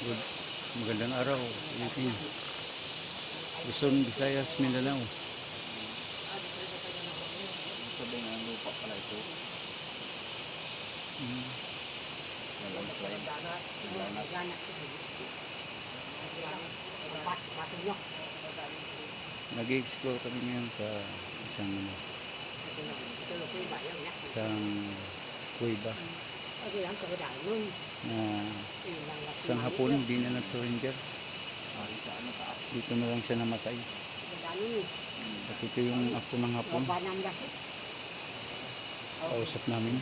Good. Magandang araw, Pilipinas. Luzon, Visayas, Mindanao. Sabi nga ang lupa pala ito. Nag-explore kami ngayon sa isang kuweba na isang hapon hindi na nag-surrender. Dito na lang siya namatay. At ito yung apo ng hapon. Kausap namin.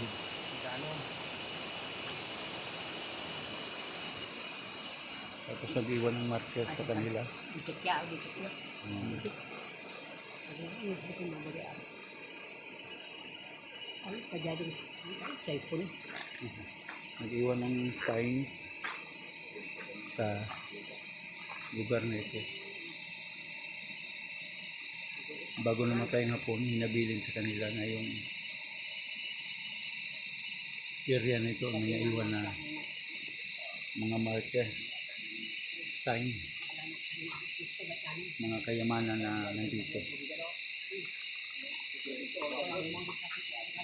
Tapos nag-iwan ng marker sa kanila. Nag-iwan ng sign sa lugar na ito. Bago namatay ng hapon, hinabilin sa kanila na yung area na ito ang may iwan na mga marker, sign, mga kayamanan na nandito.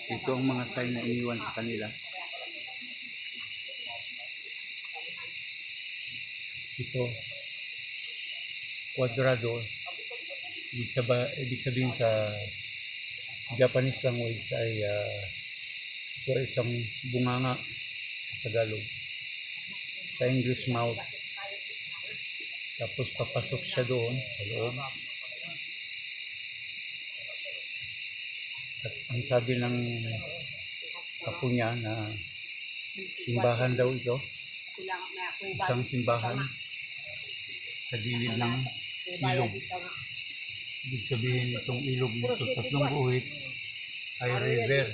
Ito ang mga sign na iniwan sa kanila. Ito, kwadrado, ibig sabihin sa Japanese language ay ito ay isang bunganga sa Tagalog. Sa English, mouth. Tapos papasok siya doon sa loob. At ang sabi ng apo niya na simbahan daw ito. Isang simbahan sa gilid ng ilog. Ibig sabihin itong ilog nito, tatlong guhit ay river.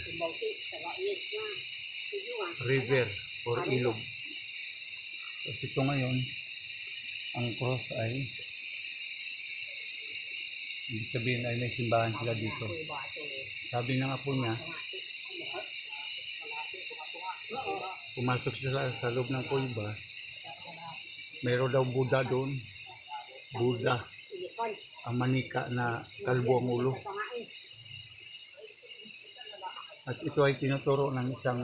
River or ilog. Tapos ito ngayon, ang cross ay ibig sabihin ay may simbahan sila dito. Sabi ng apo niya, pumasok sila sa loob ng kuweba, mayroon daw Buddha doon. Buddha, ang manika na kalbo ang ulo. At ito ay tinuturo ng isang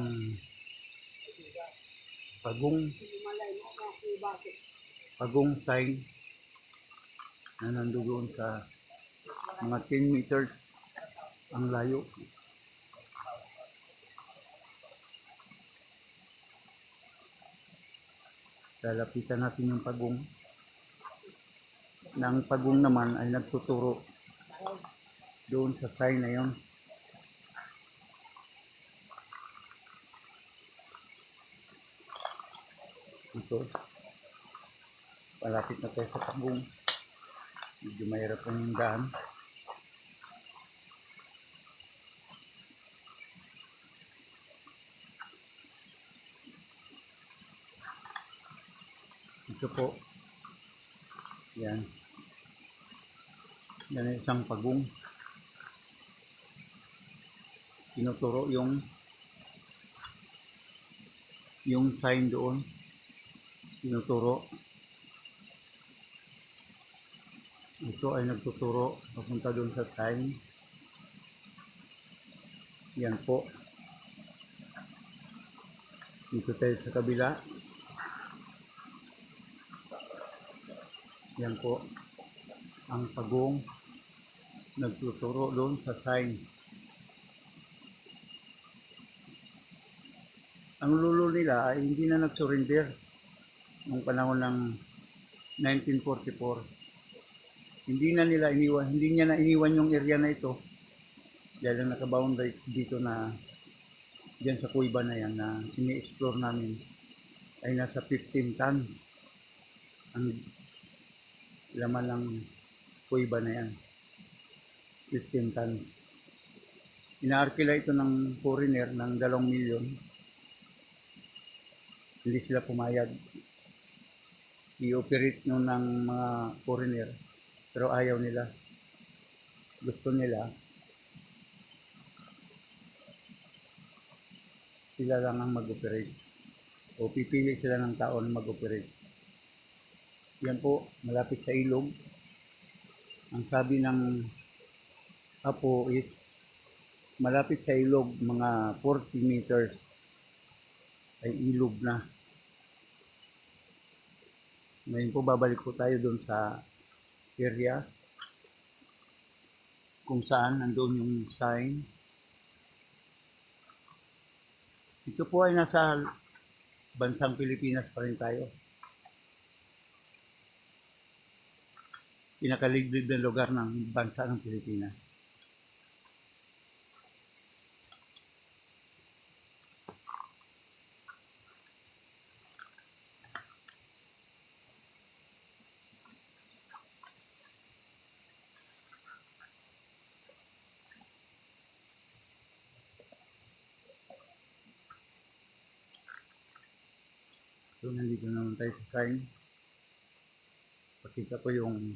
pagong sign na nandoon sa mga 10 meters ang layo. Lalapitan natin yung pagong. Nang pagong naman ay nagtuturo doon sa sign na yon. Ito, palapit na tayo sa pagong. Medyo mahirap ang yung daan. Ito po, yan. Yan ay isang pagong. Tinuturo yung sign doon. Tinuturo. Ito ay nagtuturo papunta doon sa sign. Yan po. Dito tayo sa kabila. Yan po ang pagong nagtuturo doon sa sign. Ang lulo nila ay hindi na nag-surrender noong panahon ng 1944. Hindi niya na iniwan yung area na ito. Dahil naka-boundary dito na diyan sa kuweba na yan na ini-explore namin ay nasa 15 tons ang laman ng kuweba na yan. 15 tons. Inaarkila ito ng foreigner ng 2 milyon. Hindi sila pumayag. I-operate nyo ng mga foreigner. Pero ayaw nila. Gusto nila sila lang ang mag-operate. O pipili sila ng tao na mag-operate. Yan po, malapit sa ilog. Ang sabi ng apo is malapit sa ilog, mga 40 meters ay ilog na. Ngayon po babalik po tayo doon sa area kung saan nandoon yung sign. Ito po ay nasa bansang Pilipinas pa rin tayo. Pinakaliblib na lugar ng bansa ng Pilipinas. So, nandito naman tayo sa sign. Pakita ko yung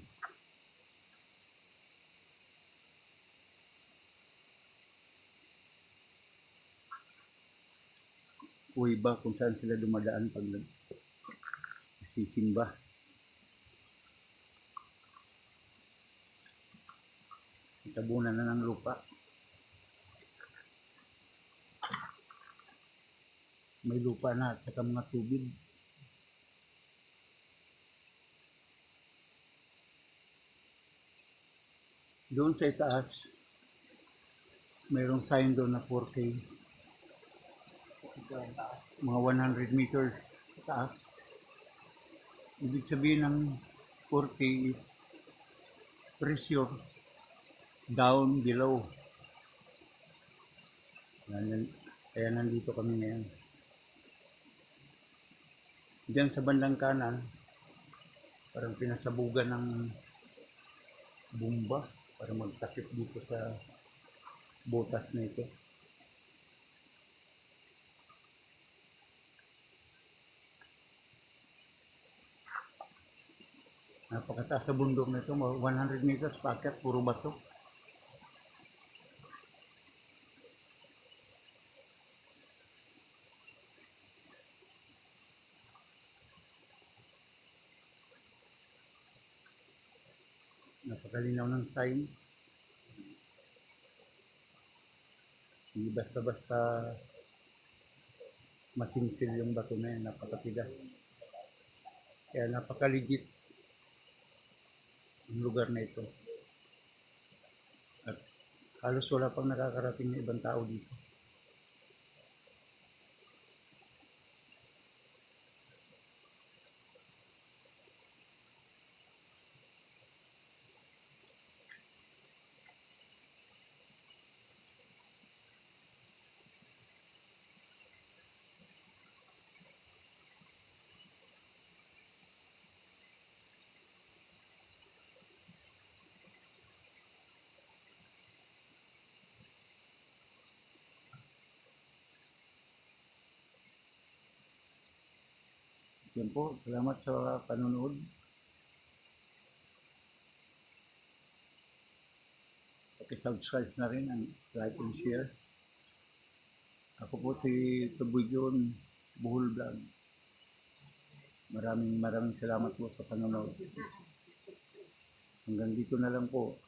kuweba kung saan sila dumadaan pag nagsisimba. Tabunan na ng lupa. May lupa na at saka mga tubig. Doon sa itaas, mayroong sign doon na 4K. Mga 100 meters taas. Ibig sabihin ng 4K is pressure down below. Kaya nandito kami ngayon. Diyan sa bandang kanan, parang pinasabugan ng bomba para magtakip dito sa butas na ito. Napakataas sa bundok na ito, 100 meters paakyat, puro bato. Napakalinaw ng sign. Hindi basta-basta masinsil yung bato na yan, napakatigas. Kaya napakaligit ang lugar na ito. At halos wala pang nakakarating na ibang tao dito. Yan po, salamat sa panonood. Paki-subscribe na rin and like and share. Ako po si Tubuyon Buhol Vlog. Maraming salamat po sa panonood. Hanggang dito na lang po.